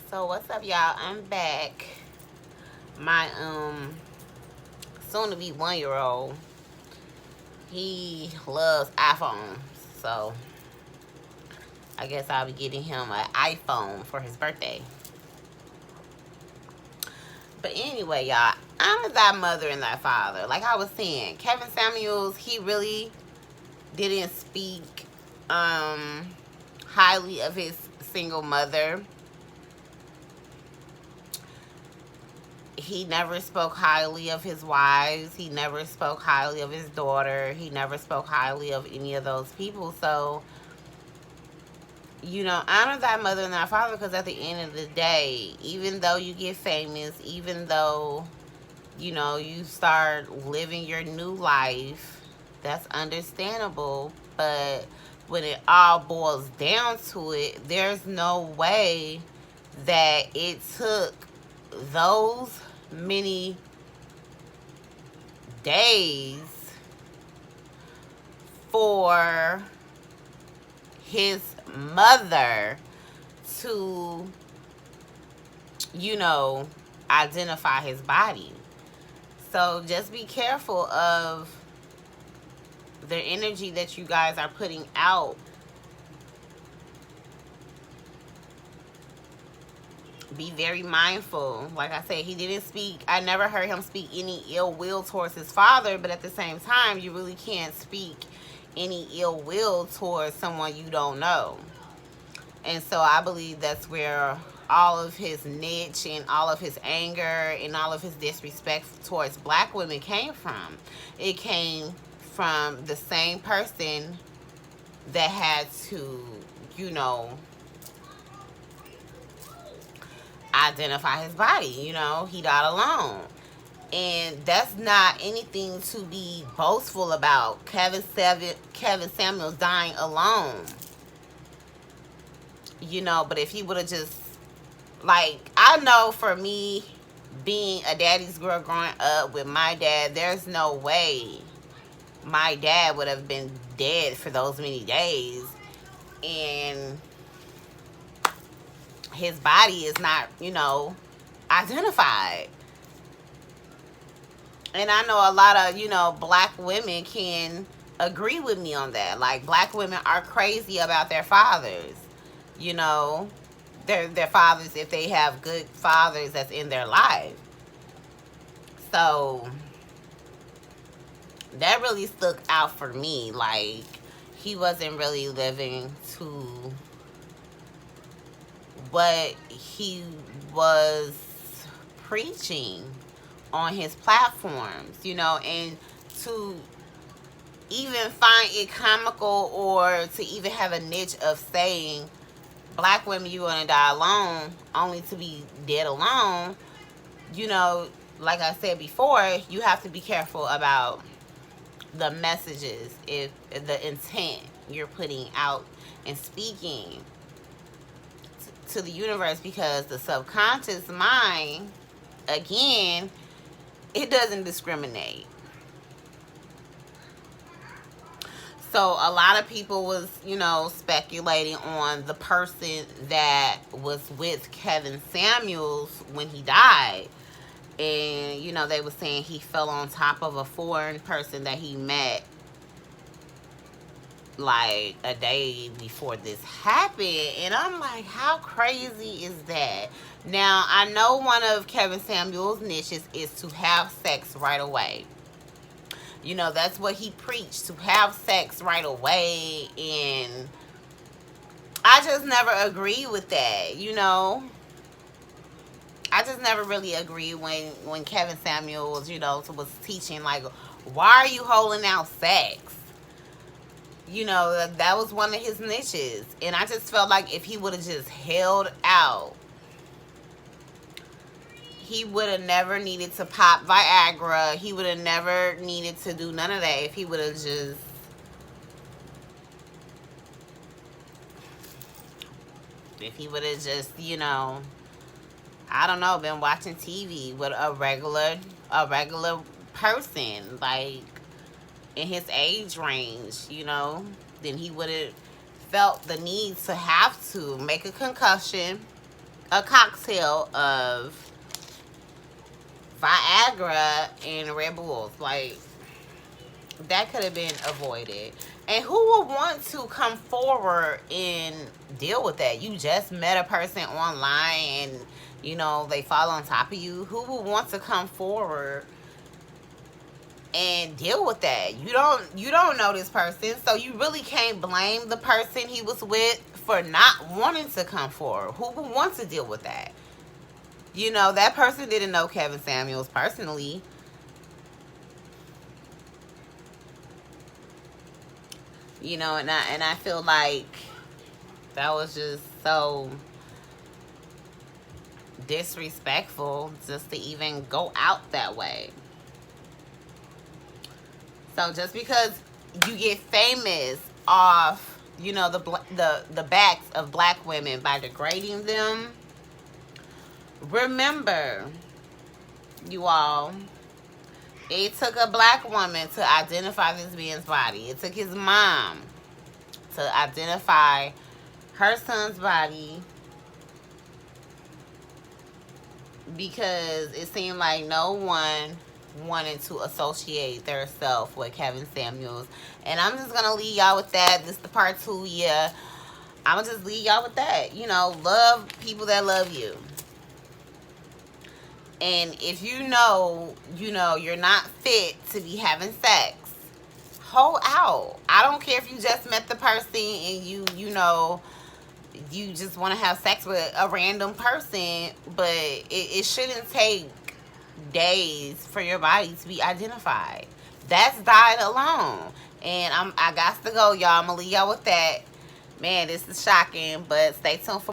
So what's up, y'all? I'm back. My soon to be 1 year old, he loves iPhones. So I guess I'll be getting him an iPhone for his birthday. But anyway, y'all, I'm thy mother and thy father. Like I was saying, Kevin Samuels, he really didn't speak highly of his single mother. He never spoke highly of his wives. He never spoke highly of his daughter. He never spoke highly of any of those people. So, honor thy mother and thy father, because at the end of the day, even though you get famous, even though, you start living your new life, that's understandable. But when it all boils down to it, there's no way that it took those many days for his mother to, identify his body. So just be careful of the energy that you guys are putting out. Be very mindful. Like I said, he didn't speak, I never heard him speak any ill will towards his father, but at the same time, you really can't speak any ill will towards someone you don't know. And so I believe that's where all of his niche and all of his anger and all of his disrespect towards black women came from. It came from the same person that had to, identify his body. He died alone. And that's not anything to be boastful about. Kevin Samuels dying alone. But if he would have just, like, I know for me, being a daddy's girl growing up with my dad, there's no way my dad would have been dead for those many days. And his body is not, identified. And I know a lot of, black women can agree with me on that. Like, black women are crazy about their fathers. Their fathers, if they have good fathers that's in their life. So that really stuck out for me. Like, he wasn't really living to what he was preaching on his platforms, and to even find it comical or to even have a niche of saying, black women, you want to die alone, only to be dead alone. Like I said before, you have to be careful about the messages, if the intent you're putting out and speaking to the universe, because the subconscious mind, again, it doesn't discriminate. So a lot of people was, speculating on the person that was with Kevin Samuels when he died. And, they were saying he fell on top of a foreign person that he met like a day before this happened. And I'm like, how crazy is that? Now, I know one of Kevin Samuels' niches is to have sex right away. That's what he preached, to have sex right away. And I just never agree with that, I just never really agreed when Kevin Samuels, was teaching, like, why are you holding out sex? That was one of his niches. And I just felt like if he would have just held out, he would have never needed to pop Viagra. He would have never needed to do none of that if he would have just I don't know, been watching TV with a regular person, like in his age range, then he would have felt the need to have to make a concussion, a cocktail of Viagra and Red Bulls. Like, that could have been avoided. And who would want to come forward and deal with that? You just met a person online and, you know, they fall on top of you. Who would want to come forward and deal with that? You don't know this person, so you really can't blame the person he was with for not wanting to come forward. Who would want to deal with that? You know, that person didn't know Kevin Samuels personally. You know, and I feel like that was just so disrespectful just to even go out that way. So just because you get famous off, you know, the backs of black women by degrading them, remember, you all, it took a black woman to identify this man's body. It took his mom to identify her son's body, because it seemed like no one wanted to associate their self with Kevin Samuels. And I'm just gonna leave y'all with that. This is the part 2. Yeah, I'm gonna just leave y'all with that. You know, love people that love you. And if you know you're not fit to be having sex, hold out. I don't care if you just met the person and you know you just want to have sex with a random person, but it shouldn't take days for your body to be identified. That's died alone. And I got to go, y'all. I'm gonna leave y'all with that. Man, this is shocking, but stay tuned for